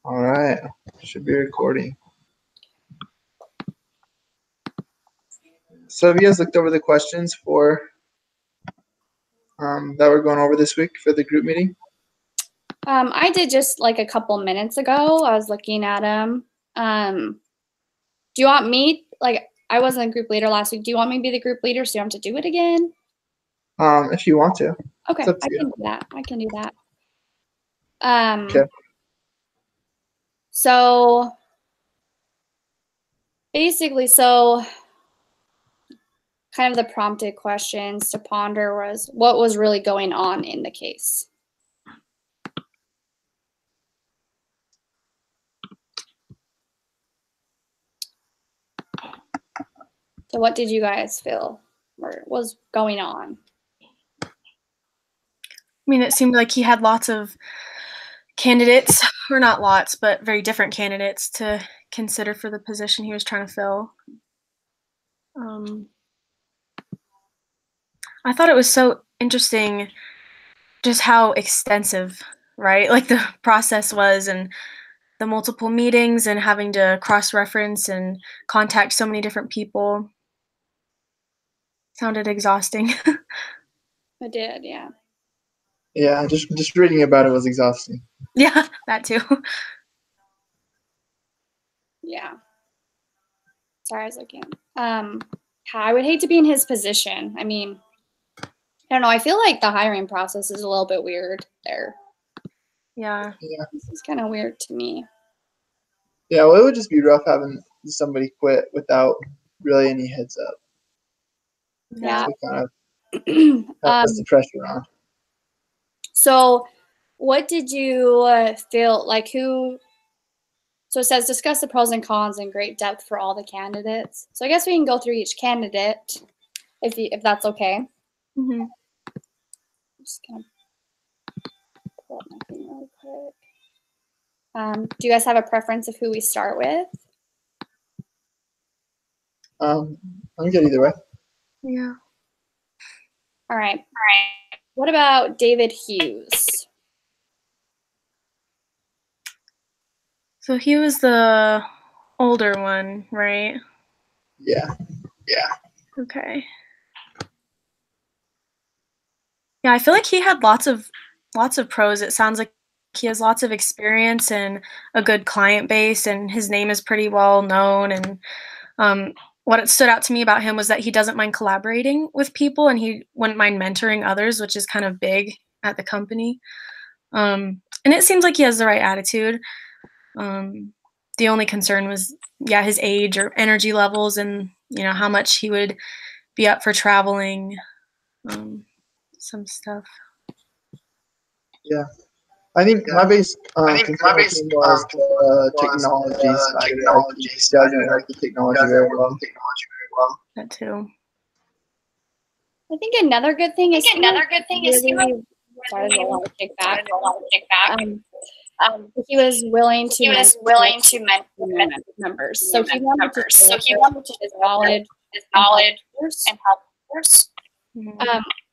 All right, should be recording. So have you guys looked over the questions for that we're going over this week for the group meeting? I did just like a couple minutes ago. I was looking at them. Do you want me, like, I wasn't a group leader last week. Do you want me to be the group leader so you don't have to do it again? If you want to. Okay, It's up to I you. can do that. I can do that. Okay. So basically, kind of the prompted questions to ponder was what was really going on in the case. So what did you guys feel was going on? I mean, it seemed like he had lots of candidates, or not lots, but very different candidates to consider for the position he was trying to fill. I thought it was so interesting just how extensive, right? Like the process was, and the multiple meetings and having to cross-reference and contact so many different people. Sounded exhausting. It did, yeah. Yeah, just reading about it was exhausting. Yeah, that too. Yeah. Sorry, I was looking. I would hate to be in his position. I mean, I don't know. I feel like the hiring process is a little bit weird there. Yeah. This is kind of weird to me. Yeah, well, it would just be rough having somebody quit without really any heads up. Yeah. So kind of puts the pressure on. So what did you feel like so it says discuss the pros and cons in great depth for all the candidates. So I guess we can go through each candidate if that's okay. Mm-hmm. I'm just gonna pull up my thing really quick. Do you guys have a preference of who we start with? I'm good either way. Yeah. All right. What about David Hughes? So he was the older one, right? Yeah. Okay. Yeah, I feel like he had lots of pros. It sounds like he has lots of experience and a good client base, and his name is pretty well known. And what stood out to me about him was that he doesn't mind collaborating with people, and he wouldn't mind mentoring others, which is kind of big at the company. And it seems like he has the right attitude. The only concern was, his age or energy levels, and how much he would be up for traveling. Some stuff. Yeah, I think my base concern was technology side. He doesn't like the technology very well. That too. I think another good thing is he was willing to mentor members. So he wanted to his knowledge and help others.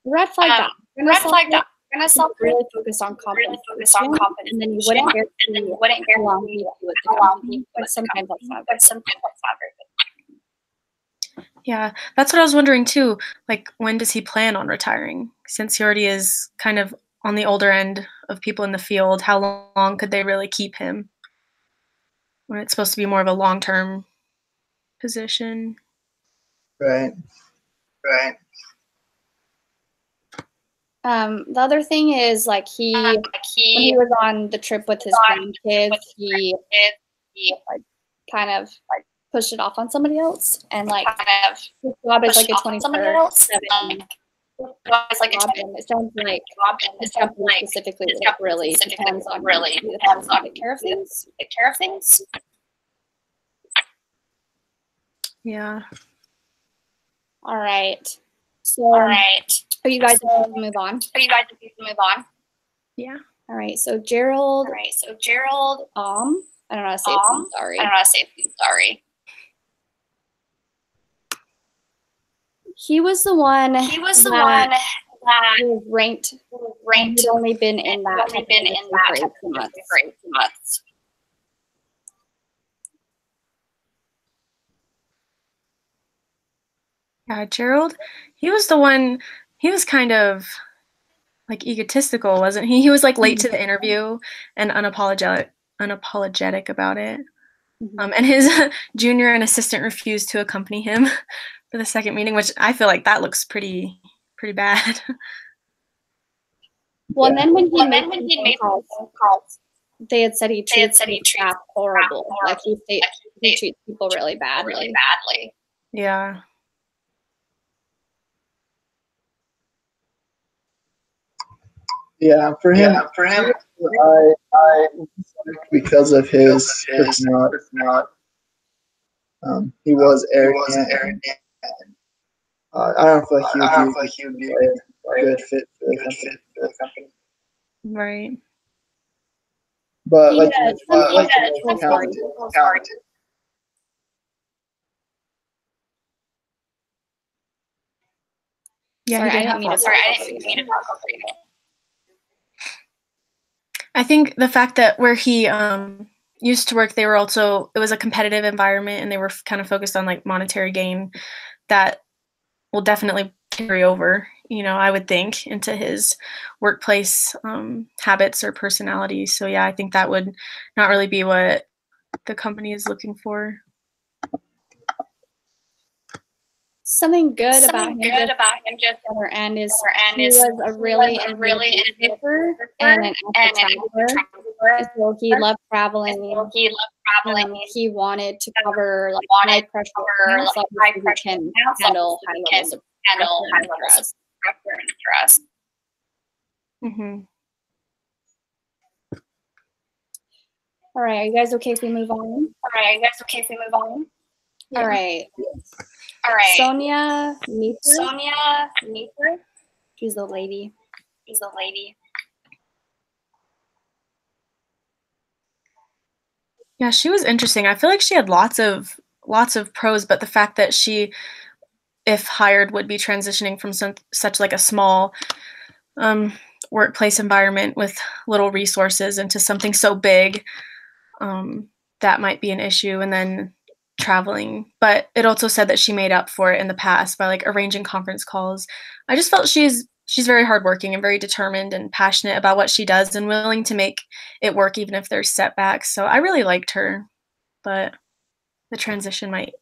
Red flag that. We're gonna really focus on confidence, and then you wouldn't get along with the company, but sometimes that's not very good. Yeah, that's what I was wondering too. Like, when does he plan on retiring? Since he already is kind of on the older end of people in the field, how long could they really keep him when it's supposed to be more of a long-term position? Right. The other thing is, like, when he was on the trip with his grandkids, he kind of pushed it off on somebody else, and his job is like a 24/7 job, and it sounds like his company specifically really depends on take care of things. Yeah. All right. So, are you guys ready to move on? Yeah. All right. So Gerald. I don't know how to say it. Sorry. He was the one that was ranked. He'd only been in that for 2 months. Yeah, Gerald, he was the one, he was kind of like egotistical, wasn't he? He was like late to the interview and unapologetic about it. And his junior and assistant refused to accompany him for the second meeting, which I feel like that looks pretty bad. Well, and then when he made calls, they had said he treats staff horrible. Like he treats people really badly. Yeah. Yeah, for him, I because of his personality. He was arrogant. I don't feel like he would be a good fit for the company. Right. But like, talented. Yeah, sorry, I didn't mean to talk over you. I think the fact that where he used to work, it was a competitive environment and they were kind of focused on like monetary gain, that will definitely carry over, I would think, into his workplace habits or personality. So yeah, I think that would not really be what the company is looking for. Something good about him just on our end is he was a really giver and an traveler. So he loved traveling. He wanted to cover like high pressure accounts, so he can handle high levels of pressure and stress. Mm-hmm. All right, are you guys okay if we move on? Yeah. All right. Sonia Neeper. She's the lady. Yeah, she was interesting. I feel like she had lots of pros, but the fact that she, if hired, would be transitioning from such like a small workplace environment with little resources into something so big, that might be an issue. And then traveling, but it also said that she made up for it in the past by like arranging conference calls. I just felt she's very hardworking and very determined and passionate about what she does and willing to make it work even if there's setbacks. So I really liked her, but the transition might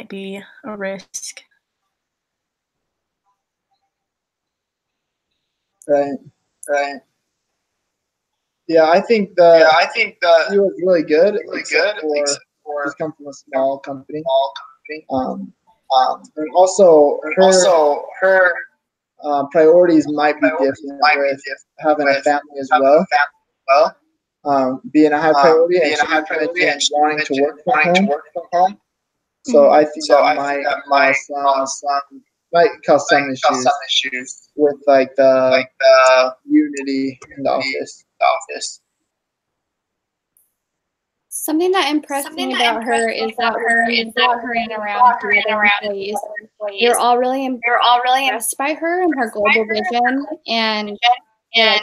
be a risk. Right. Yeah, I think that he was really good. Except for he's come from a small company. And also her priorities might be different with having a family as well. Being a high priority and wanting to work from home. So I think that might cause some issues with like the unity in the office. Something that impressed me about her is that when we brought her in around the other employees, they're all really impressed by her and her global vision, and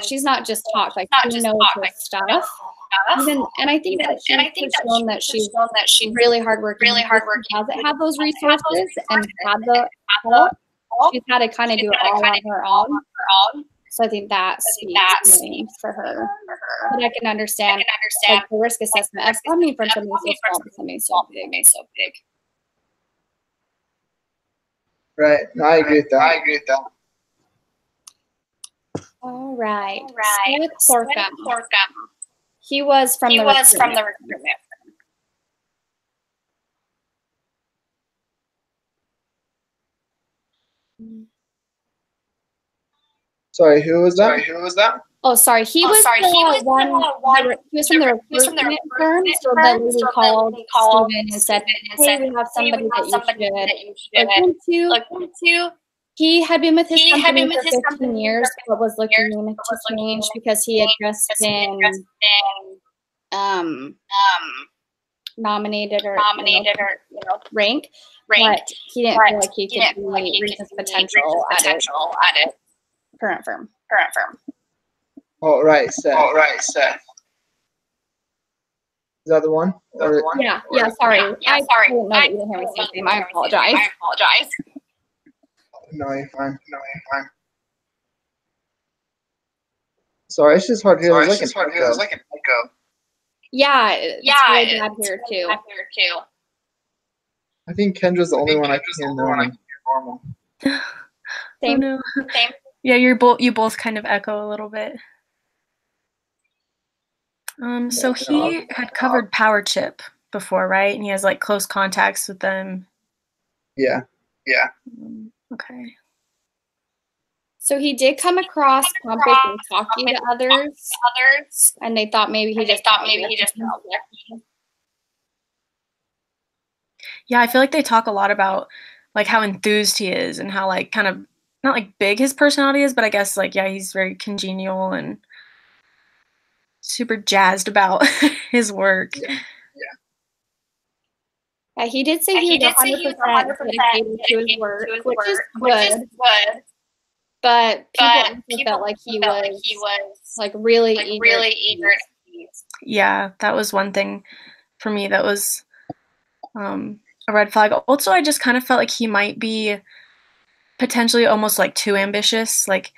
she's not just talked, like she knows her stuff. And I think that she's shown that she's really hardworking. Hasn't had those resources and had the help. She's had to kind of do it all on her own. So I think that speaks for her. But I can understand like the risk assessment of coming from something so small to something so big. Right. No, I agree with that. All right. Smith Corkum. He was from the recruitment. Sorry, who was that? Oh, sorry. He was from the recruitment firm. So the lady called Steven and said, "Hey, we have somebody that you should look into." He had been with his company for 15 years, but was looking to change because he had just been nominated or ranked, but he didn't feel like he could reach his potential at it. Current firm. Oh, right, Seth. Is that the one? Yeah, sorry. I didn't know that you didn't hear me say his name. I apologize. No, you're fine. No, you're fine. Sorry, it's just hard to hear. There's like an echo. Yeah, it's really bad here too. I think Kendra's the only one I can hear normal. Same. Oh no. Same. Yeah, you both kind of echo a little bit. So he had covered PowerChip before, right? And he has like close contacts with them. Yeah. Okay. So he did come across pompous and talking to others, and they thought maybe he just Yeah, I feel like they talk a lot about like how enthused he is and how like kind of not like big his personality is, but I guess like yeah, he's very congenial and super jazzed about his work. Yeah, he did say he was 100% dedicated to his work, which is good. But people felt like he was like really eager. Yeah, that was one thing for me that was a red flag. Also, I just kind of felt like he might be potentially almost like too ambitious, like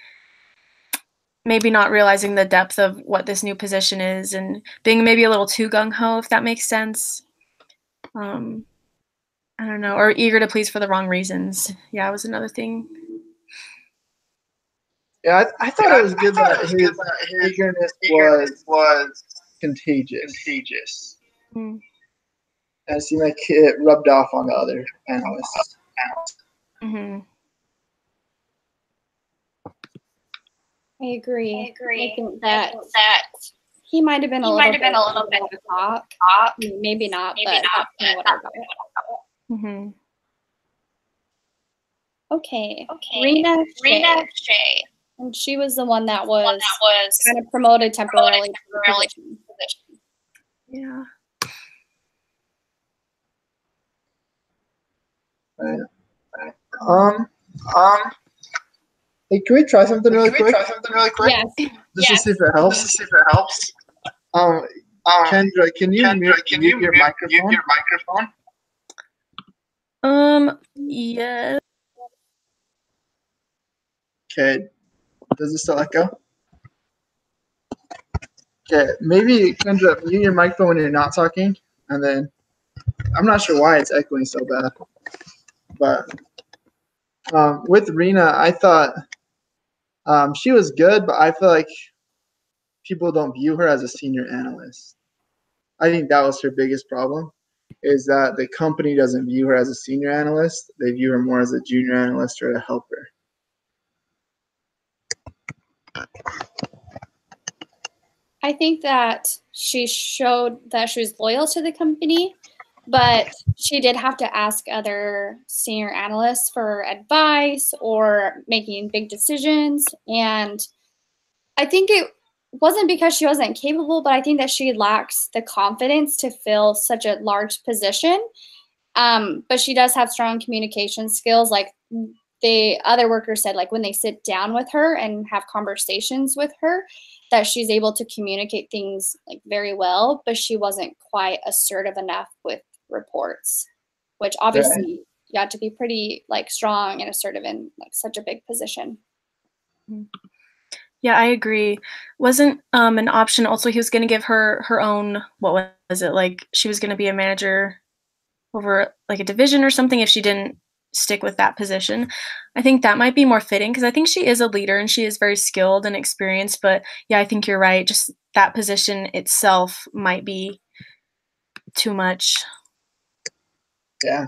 maybe not realizing the depth of what this new position is and being maybe a little too gung-ho, if that makes sense. I don't know, or eager to please for the wrong reasons. Yeah, was another thing. Yeah, I thought it was good that his eagerness was contagious. As he like it rubbed off on the other analysts. I agree. I think that he might have been a little bit over the top. Maybe not, but that's kind of what I got. Okay. Rena Shea. And she was the one that was kind of promoted temporarily to the position. Yeah. Hey, can we try something really quick? Yes. Just to see if it helps. Kendra, can you mute your microphone? Yeah. Okay. Does it still echo? Okay, maybe Kendra, mute your microphone when you're not talking, and then I'm not sure why it's echoing so bad, but with Rena, I thought she was good, but I feel like people don't view her as a senior analyst. I think that was her biggest problem, is that the company doesn't view her as a senior analyst. They view her more as a junior analyst or a helper. I think that she showed that she was loyal to the company, but she did have to ask other senior analysts for advice or making big decisions. And I think it wasn't because she wasn't capable, but I think that she lacks the confidence to fill such a large position. But she does have strong communication skills. Like the other workers said, like when they sit down with her and have conversations with her, that she's able to communicate things like very well, but she wasn't quite assertive enough with reports, which obviously you have to be pretty like strong and assertive in like such a big position. Yeah, I agree. Wasn't an option also he was going to give her own, what was it, like she was going to be a manager over like a division or something if she didn't stick with that position. I think that might be more fitting because I think she is a leader and she is very skilled and experienced, but yeah, I think you're right. Just that position itself might be too much. Yeah.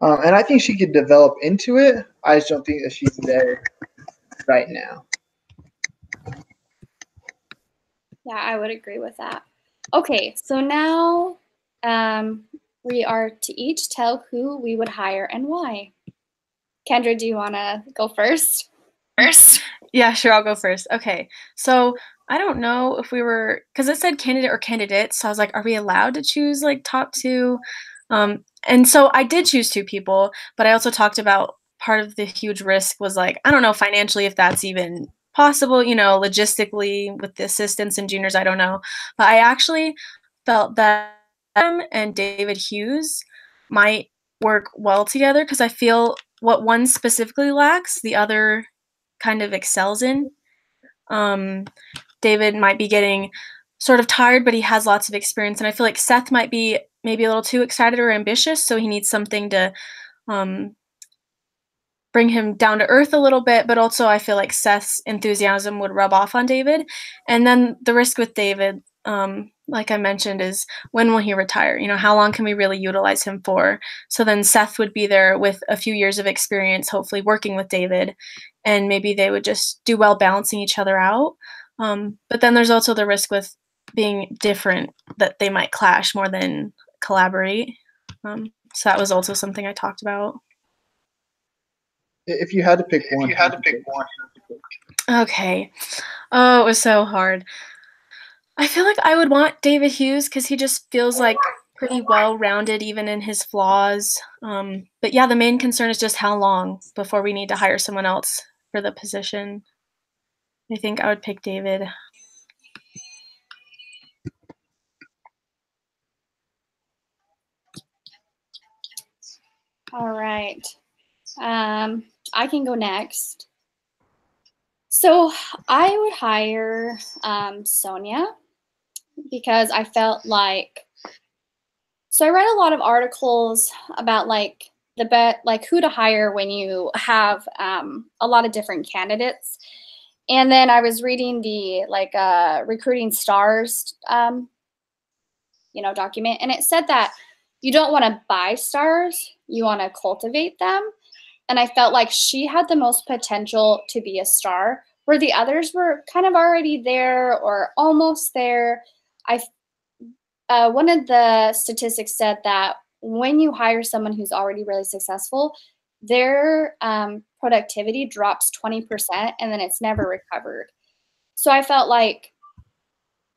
And I think she could develop into it. I just don't think that she's there right now. Yeah, I would agree with that. Okay, so now we are to each tell who we would hire and why. Kendra, do you want to go first? Yeah, sure, I'll go first. Okay, so I don't know if we were, because it said candidate or candidates, so I was like, are we allowed to choose like top two? And so I did choose two people, but I also talked about part of the huge risk was like, I don't know financially if that's even possible, you know, logistically with the assistants and juniors, I don't know. But I actually felt that Adam and David Hughes might work well together because I feel what one specifically lacks, the other kind of excels in. David might be getting sort of tired, but he has lots of experience. And I feel like Seth might be maybe a little too excited or ambitious, so he needs something to bring him down to earth a little bit. But also I feel like Seth's enthusiasm would rub off on David. And then the risk with David, like I mentioned, is when will he retire? You know, how long can we really utilize him for? So then Seth would be there with a few years of experience, hopefully working with David, and maybe they would just do well balancing each other out. But then there's also the risk with being different, that they might clash more than collaborate. So that was also something I talked about. If you had to pick one. Okay. Oh, it was so hard. I feel like I would want David Hughes because he just feels like pretty well-rounded even in his flaws. But yeah, the main concern is just how long before we need to hire someone else for the position. I think I would pick David. All right. I can go next. So I would hire Sonia because I felt like, so I read a lot of articles about like who to hire when you have a lot of different candidates. And then I was reading the Recruiting Stars, document, and it said that you don't want to buy stars, you want to cultivate them. And I felt like she had the most potential to be a star, where the others were kind of already there or almost there. One of the statistics said that when you hire someone who's already really successful, their productivity drops 20% and then it's never recovered. So I felt like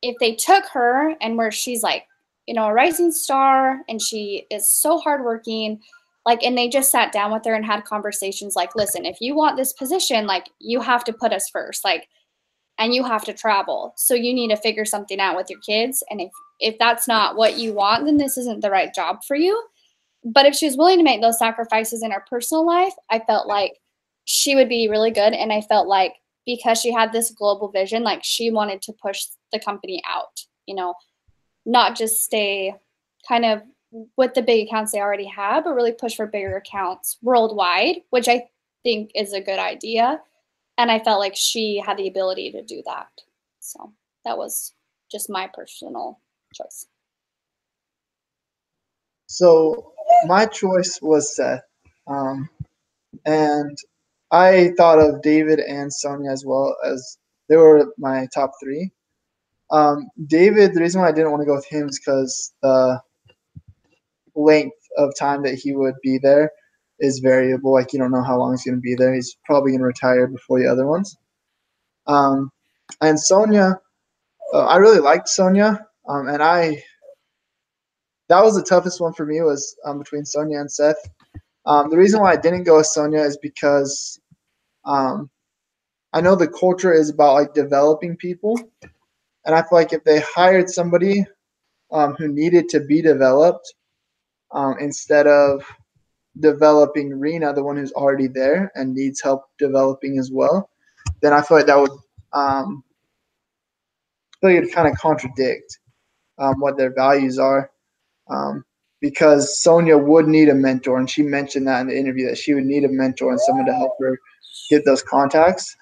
if they took her and where she's like, a rising star and she is so hardworking, and they just sat down with her and had conversations like, listen, if you want this position, you have to put us first, and you have to travel. So you need to figure something out with your kids. And if that's not what you want, then this isn't the right job for you. But if she was willing to make those sacrifices in her personal life, I felt like she would be really good. And I felt like because she had this global vision, she wanted to push the company out, not just stay kind of with the big accounts they already have, but really push for bigger accounts worldwide, which I think is a good idea. And I felt like she had the ability to do that. So that was just my personal choice. So my choice was Seth. And I thought of David and Sonia as well, as they were my top three. David, the reason why I didn't want to go with him is because the length of time that he would be there is variable. You don't know how long he's going to be there. He's probably going to retire before the other ones. And Sonia, I really liked Sonia. And that was the toughest one for me, was between Sonia and Seth. The reason why I didn't go with Sonia is because I know the culture is about developing people. And I feel like if they hired somebody who needed to be developed, instead of developing Rena, the one who's already there and needs help developing as well, then I feel like that would kind of contradict what their values are. Because Sonia would need a mentor, and she mentioned that in the interview, that she would need a mentor and someone to help her get those contacts.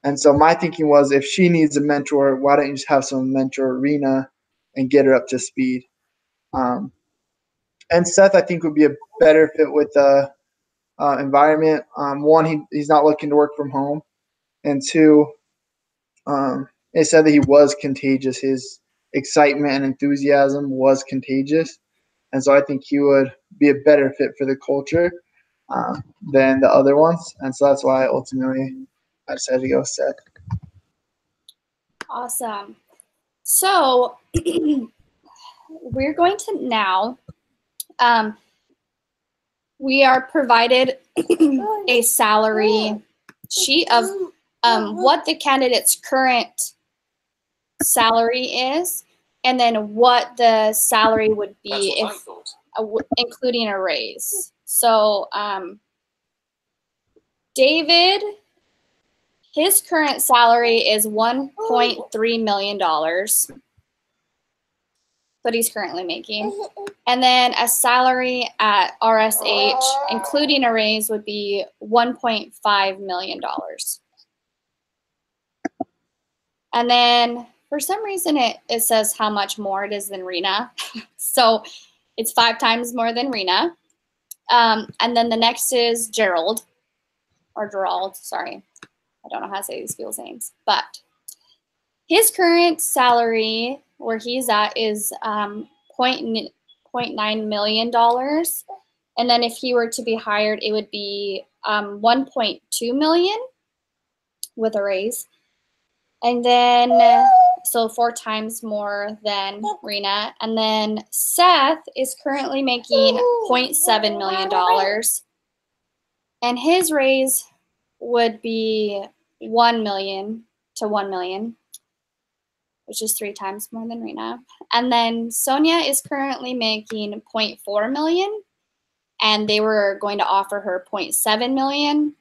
And so my thinking was, if she needs a mentor, why don't you just have someone mentor Rena and get her up to speed? And Seth, I think, would be a better fit with the environment. One, he's not looking to work from home. And two, it said that he was contagious. His excitement and enthusiasm was contagious. And so I think he would be a better fit for the culture than the other ones. And so that's why ultimately I decided to go with Seth. Awesome. So we're going to now, we are provided a salary sheet of what the candidate's current salary is, and then what the salary would be if including a raise. So David, his current salary is $1.3 million. That he's currently making. And then a salary at RSH, including a raise, would be $1.5 million. And then for some reason it says how much more it is than Rena. So it's 5 times more than Rena. And then the next is Gerald, sorry. I don't know how to say these people's names, but his current salary where he's at is $0.9 million. And then if he were to be hired, it would be $1.2 million with a raise. And then, so 4 times more than Rena. And then Seth is currently making $0.7 million. And his raise would be $1 million to $1 million, which is 3 times more than Rena. And then Sonia is currently making $0.4 million, and they were going to offer her $0.7 million.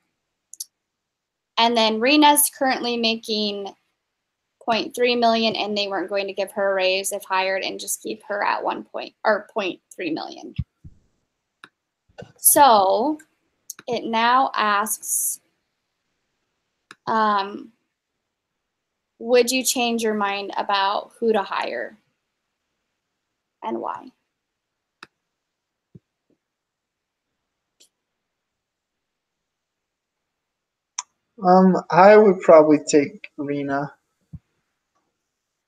And then Rena's currently making $0.3 million, and they weren't going to give her a raise if hired and just keep her at $0.3 million. So it now asks, would you change your mind about who to hire and why? I would probably take Rena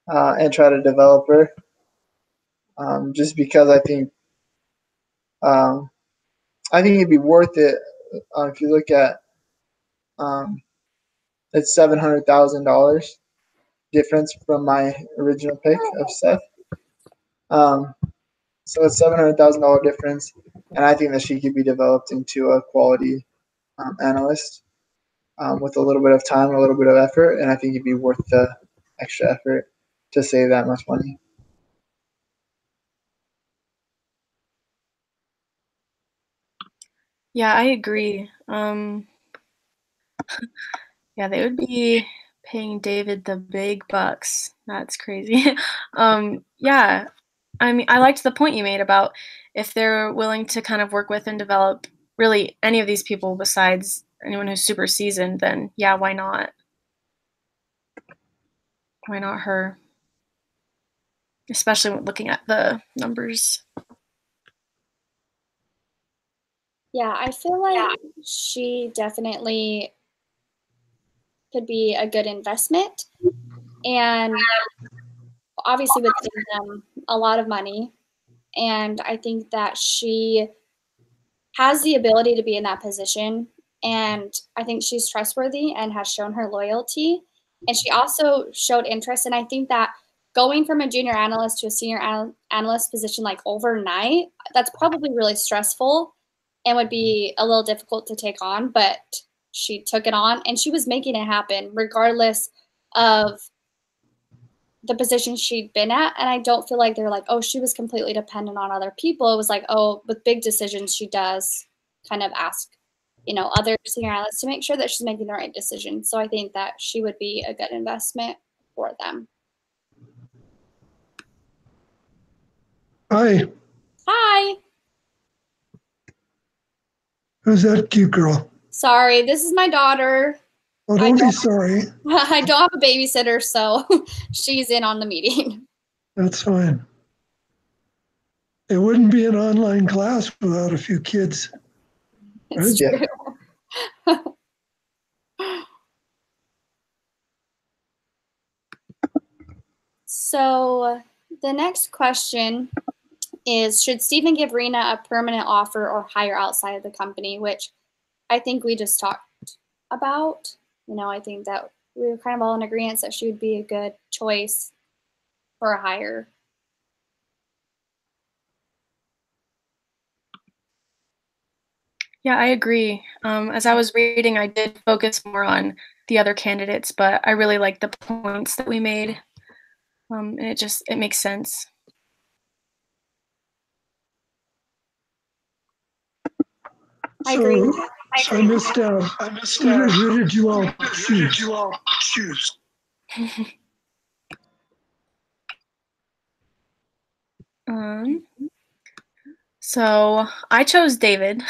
and try to develop her, just because I think it'd be worth it. If you look at it's $700,000 difference from my original pick of Seth. So it's $700,000 difference, and I think that she could be developed into a quality analyst with a little bit of time, a little bit of effort, and I think it'd be worth the extra effort to save that much money. Yeah, I agree. Yeah, they would be paying David the big bucks. That's crazy. Yeah, I mean, I liked the point you made about if they're willing to kind of work with and develop really any of these people besides anyone who's super seasoned, then yeah, why not? Why not her? Especially looking at the numbers. Yeah, I feel like she definitely could be a good investment, and obviously would save them a lot of money. And I think that she has the ability to be in that position, and I think she's trustworthy and has shown her loyalty. And she also showed interest, and I think that going from a junior analyst to a senior analyst position like overnight, that's probably really stressful and would be a little difficult to take on, but she took it on and she was making it happen regardless of the position she'd been at. And I don't feel like they're like, oh, she was completely dependent on other people. It was like, oh, with big decisions, she does kind of ask, other senior analysts to make sure that she's making the right decision. So I think that she would be a good investment for them. Hi. Hi. Who's that cute girl? Sorry, this is my daughter. Oh, don't be sorry. I don't have a babysitter, so she's in on the meeting. That's fine. It wouldn't be an online class without a few kids. It's true. So the next question is, should Stephen give Rena a permanent offer or hire outside of the company, which I think we just talked about. I think that we were kind of all in agreement that she would be a good choice for a hire. Yeah, I agree. As I was reading, I did focus more on the other candidates, but I really like the points that we made. And it makes sense. I agree. So I missed out. Who did you all choose? So I chose David.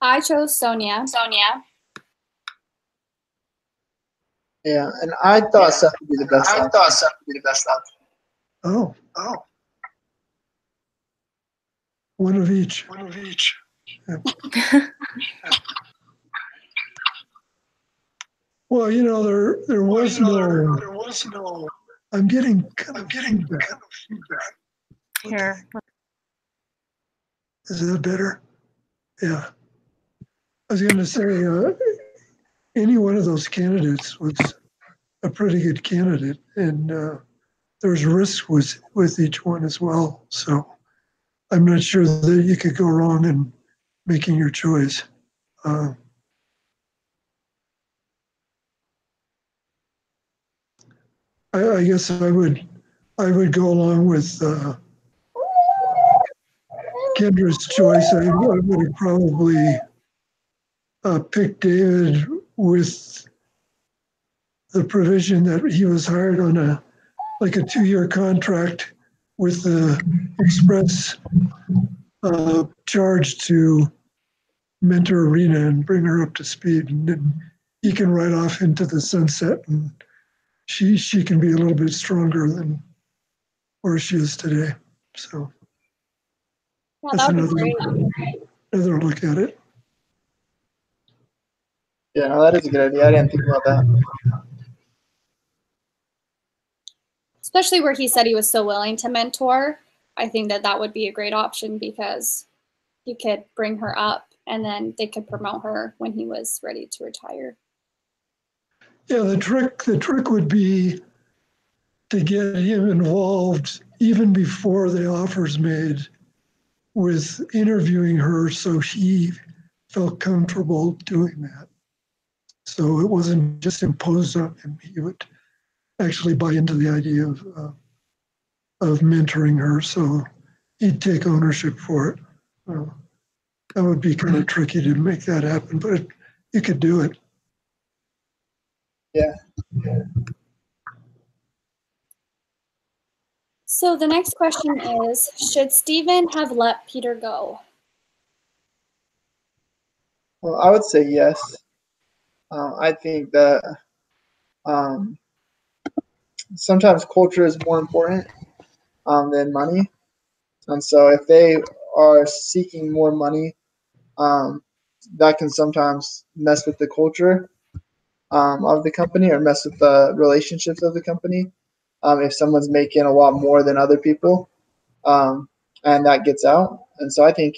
I chose Sonia. Yeah, and I thought Seth would be the best option. Oh. One of each. Yeah. Well, there was no. I'm getting feedback. Here. Is that better? Yeah. I was going to say, any one of those candidates was a pretty good candidate, and there's risk with each one as well. So I'm not sure that you could go wrong in making your choice. I guess I would go along with Kendra's choice. I would have probably picked David with the provision that he was hired on a 2-year contract with the express charge to mentor Arena and bring her up to speed, and then he can ride off into the sunset, and she can be a little bit stronger than where she is today. So that's another look at it. Yeah, no, that is a good idea. I didn't think about that. Especially where he said he was so willing to mentor. I think that would be a great option because he could bring her up and then they could promote her when he was ready to retire. Yeah, the trick would be to get him involved even before the offer's made with interviewing her so he felt comfortable doing that. So it wasn't just imposed on him. He would actually buy into the idea of mentoring her, so he'd take ownership for it. That would be kind of tricky to make that happen, but you could do it. Yeah. So the next question is, should Stephen have let Peter go? Well, I would say yes. I think that sometimes culture is more important than money. And so if they are seeking more money, that can sometimes mess with the culture of the company or mess with the relationships of the company. If someone's making a lot more than other people, and that gets out. And so I think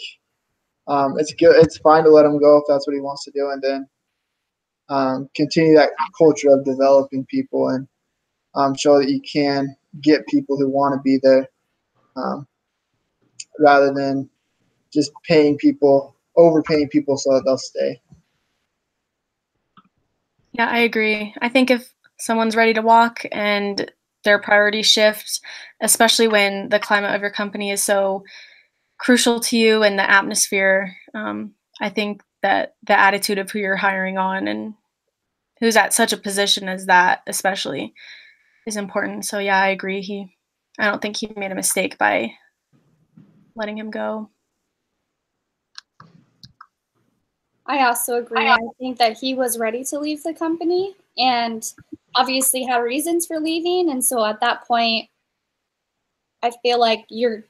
it's good. It's fine to let him go if that's what he wants to do, and then continue that culture of developing people and show that you can get people who want to be there, rather than just overpaying people so that they'll stay. Yeah, I agree. I think if someone's ready to walk and their priorities shift, especially when the climate of your company is so crucial to you and the atmosphere, I think that the attitude of who you're hiring on and who's at such a position as that especially is important. So yeah, I agree. I don't think he made a mistake by letting him go. I also agree. I think that he was ready to leave the company and obviously had reasons for leaving. And so at that point, I feel like you're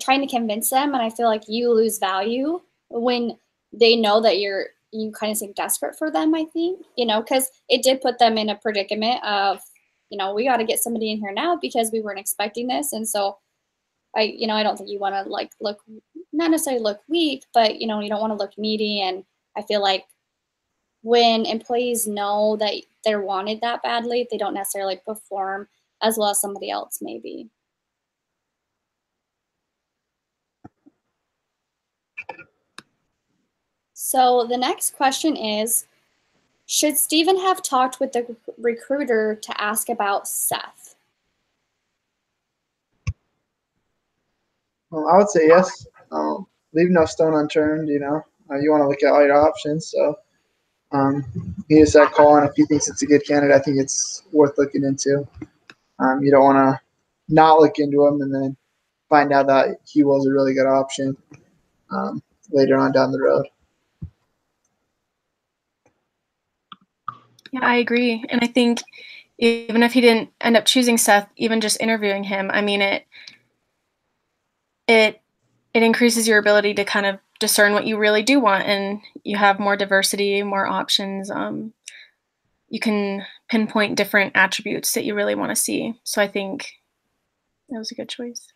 trying to convince them, and I feel like you lose value when they know that you kind of seem desperate for them, I think, because it did put them in a predicament of, we got to get somebody in here now because we weren't expecting this. And so I don't think you want to look, not necessarily look weak, but, you don't want to look needy. And I feel like when employees know that they're wanted that badly, they don't necessarily perform as well as somebody else maybe. So the next question is, should Stephen have talked with the recruiter to ask about Seth? I would say yes. Leave no stone unturned. You want to look at all your options. So he is that call, and if he thinks it's a good candidate, I think it's worth looking into. You don't want to not look into him and then find out that he was a really good option later on down the road. Yeah, I agree. And I think even if he didn't end up choosing Seth, even just interviewing him, I mean, it increases your ability to kind of discern what you really do want, and you have more diversity, more options. You can pinpoint different attributes that you really want to see. So I think that was a good choice.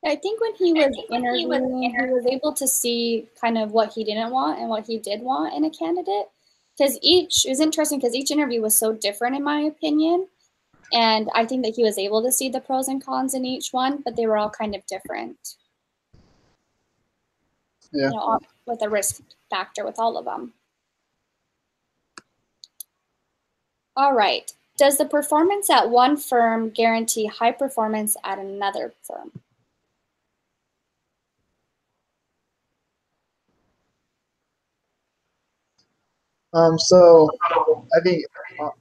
I think when he was interviewing, he was able to see kind of what he didn't want and what he did want in a candidate. Because it was interesting because each interview was so different, in my opinion. And I think that he was able to see the pros and cons in each one, but they were all kind of different. Yeah. With a risk factor with all of them. All right. Does the performance at one firm guarantee high performance at another firm? So I think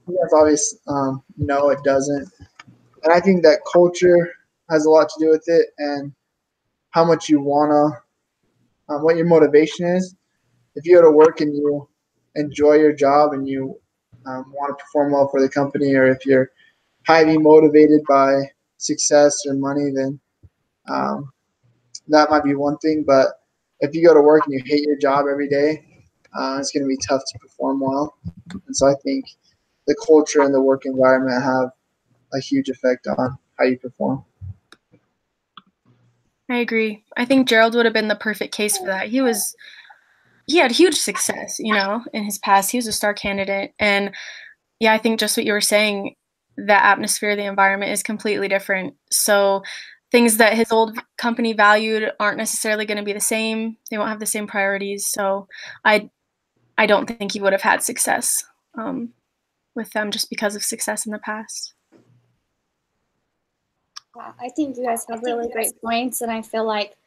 that's obvious. No, it doesn't. And I think that culture has a lot to do with it, and how much you wanna, what your motivation is. If you go to work and you enjoy your job and you want to perform well for the company, or if you're highly motivated by success or money, then that might be one thing. But if you go to work and you hate your job every day, it's going to be tough to perform well. And so I think the culture and the work environment have a huge effect on how you perform. I agree. I think Gerald would have been the perfect case for that. He had huge success, in his past. He was a star candidate. And yeah, I think just what you were saying, that atmosphere, the environment is completely different. So things that his old company valued aren't necessarily going to be the same. They won't have the same priorities. So I don't think he would have had success with them just because of success in the past. Yeah, I think you guys have really great points, and I feel like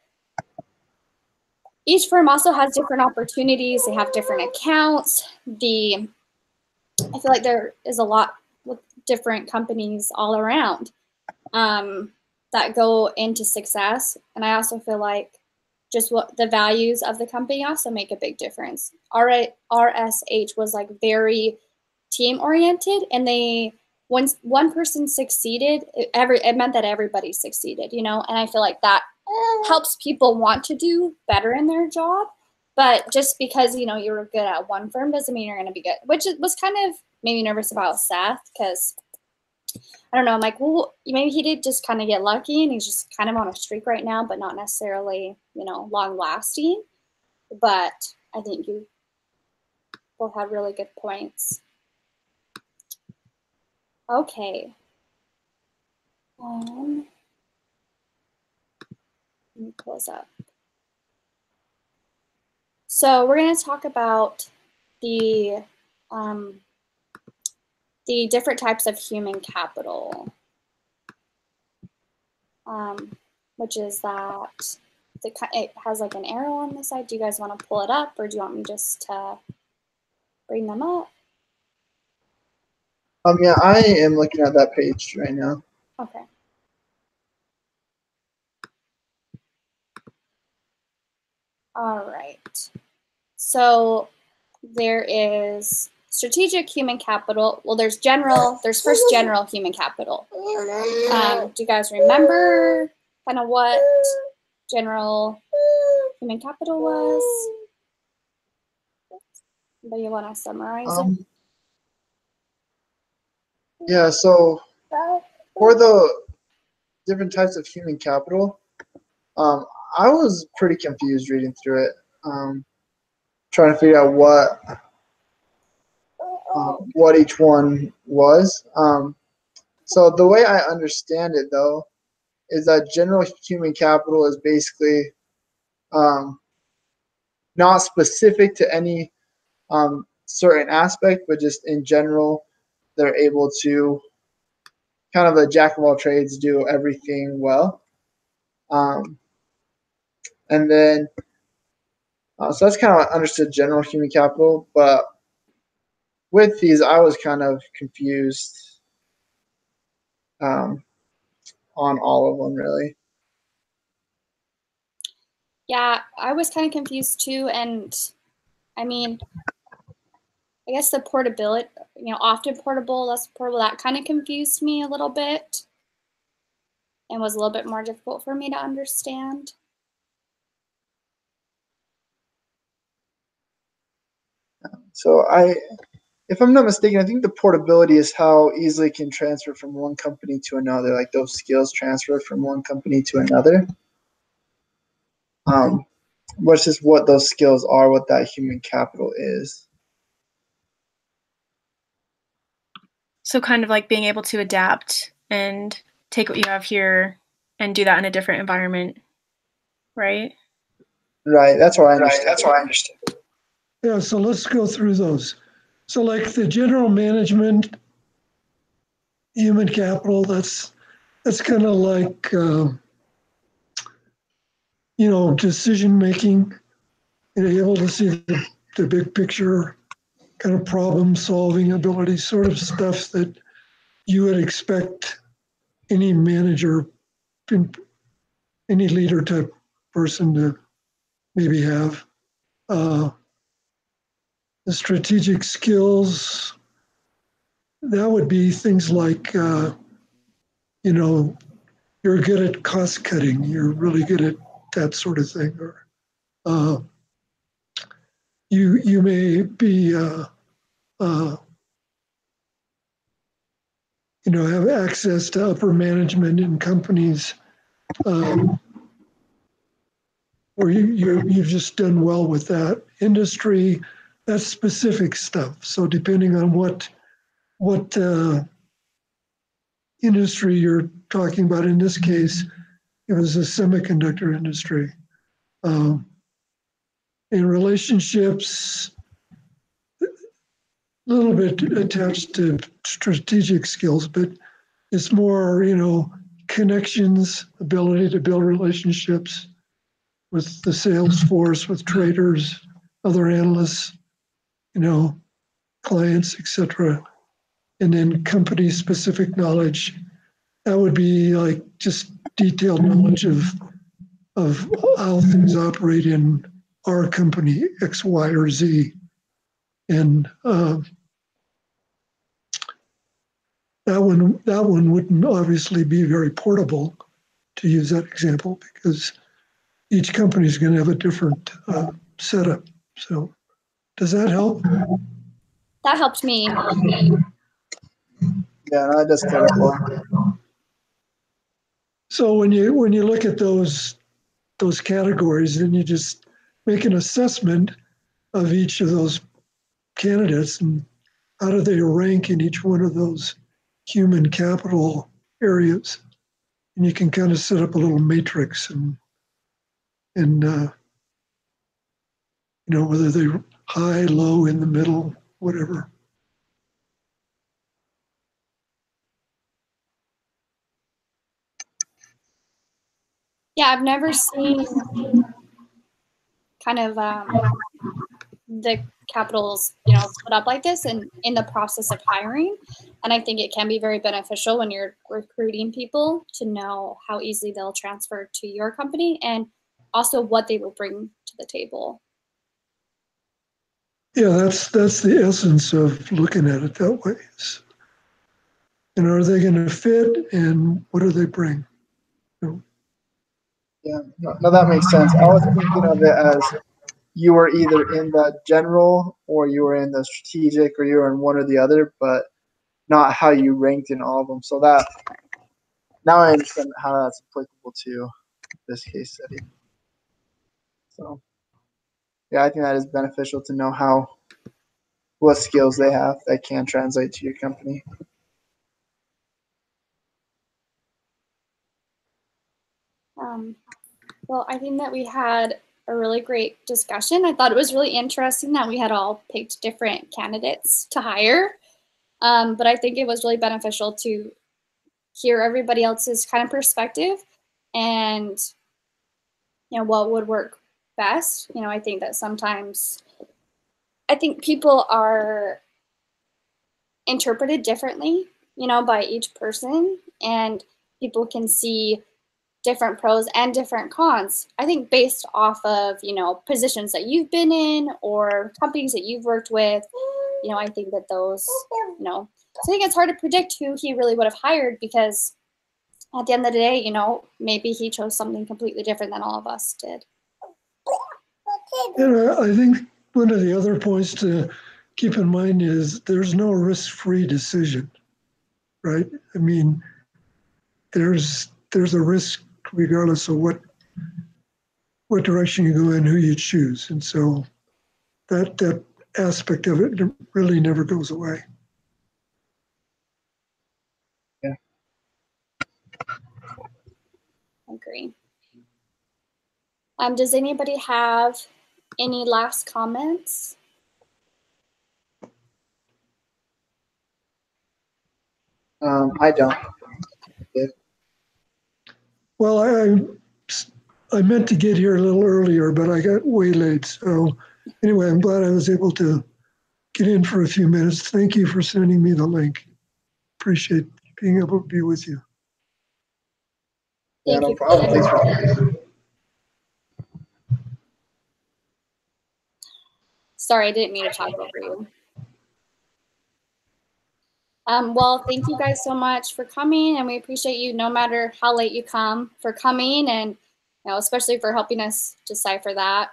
each firm also has different opportunities. They have different accounts. I feel like there is a lot with different companies all around that go into success. And I also feel like just what the values of the company also make a big difference. RSH was like very team oriented, and once one person succeeded, it meant that everybody succeeded, and I feel like that helps people want to do better in their job. But just because you're good at one firm doesn't mean you're going to be good, which was kind of made me nervous about Seth, because I don't know, I'm like, well, maybe he did just kind of get lucky and he's just kind of on a streak right now, but not necessarily long lasting. But I think you both had really good points. Okay. Let me close up. So we're going to talk about the different types of human capital, which is that it has like an arrow on the side. Do you guys want to pull it up, or do you want me just to bring them up? Yeah, I am looking at that page right now. Okay. All right. So there is strategic human capital. Well, there's first general human capital. Do you guys remember kind of what general human capital was? Do you want to summarize it? Yeah, so for the different types of human capital, I was pretty confused reading through it, trying to figure out what each one was. So the way I understand it, though, is that general human capital is basically not specific to any certain aspect, but just in general, they're able to kind of a jack of all trades, do everything well. And then, so that's kind of understood general human capital, but with these, I was kind of confused on all of them, really. Yeah, I was kind of confused too. And I mean, I guess the portability, often portable, less portable, that kind of confused me a little bit and was a little bit more difficult for me to understand. So if I'm not mistaken, I think the portability is how easily it can transfer from one company to another, like those skills transfer from one company to another. Versus what those skills are, what that human capital is. So kind of like being able to adapt and take what you have here and do that in a different environment, right? Right. That's what I understand. Yeah, so let's go through those. So like the general management, human capital, that's kind of like, decision making, able to see the big picture, kind of problem solving ability, sort of stuff that you would expect any manager, any leader type person to maybe have. The strategic skills, that would be things like, you're good at cost cutting, you're really good at that sort of thing. Or you may be, have access to upper management in companies, or you've just done well with that industry. That's specific stuff. So depending on what industry you're talking about, in this case, it was a semiconductor industry. In relationships, a little bit attached to strategic skills, but it's more, connections, ability to build relationships with the sales force, with traders, other analysts, clients, etc. And then company specific knowledge. That would be like just detailed knowledge of how things operate in our company, X, Y, or Z. And that one wouldn't obviously be very portable, to use that example, because each company is going to have a different setup. So does that help? That helped me. Yeah, that does clarify. So when you look at those categories, then you just make an assessment of each of those candidates and how do they rank in each one of those human capital areas. And you can kind of set up a little matrix and whether they're high, low, in the middle, whatever. Yeah, I've never seen kind of the capitals, split up like this and in the process of hiring. And I think it can be very beneficial when you're recruiting people to know how easily they'll transfer to your company and also what they will bring to the table. Yeah, that's the essence of looking at it that way. And are they going to fit, and what do they bring? Yeah, no, that makes sense. I was thinking of it as you were either in the general or you were in the strategic or you were in one or the other, but not how you ranked in all of them. So that now I understand how that's applicable to this case study. So yeah, I think that is beneficial to know what skills they have that can translate to your company. Well, I think that we had a really great discussion. I thought it was really interesting that we had all picked different candidates to hire. But I think it was really beneficial to hear everybody else's kind of perspective and, you know, what would work best. You know, I think that sometimes, I think people are interpreted differently, you know, by each person, and people can see different pros and different cons. I think based off of, you know, positions that you've been in or companies that you've worked with, you know, I think that those, you know, so I think it's hard to predict who he really would have hired, because at the end of the day, you know, maybe he chose something completely different than all of us did. And I think one of the other points to keep in mind is there's no risk-free decision, right? I mean, there's a risk regardless of what direction you go in, who you choose, and so that aspect of it really never goes away. Yeah, Agree. Does anybody have any last comments? I don't. Well, I meant to get here a little earlier, but I got way late. So anyway, I'm glad I was able to get in for a few minutes. Thank you for sending me the link. Appreciate being able to be with you. Yeah, no problem. Thanks for coming. Sorry, I didn't mean to talk over you. Well, thank you guys so much for coming, and we appreciate you no matter how late you come for coming, and you know, especially for helping us decipher that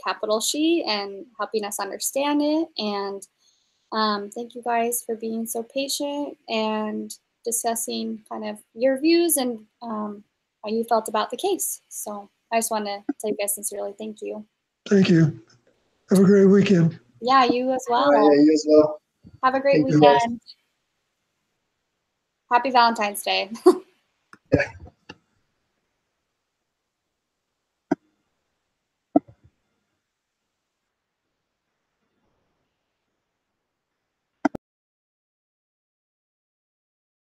capital sheet and helping us understand it. And thank you guys for being so patient and discussing kind of your views and how you felt about the case. So I just want to tell you guys sincerely, thank you. Thank you. Have a great weekend. Yeah, you as well. Yeah, you as well. Have a great weekend. Happy Valentine's Day. Yeah.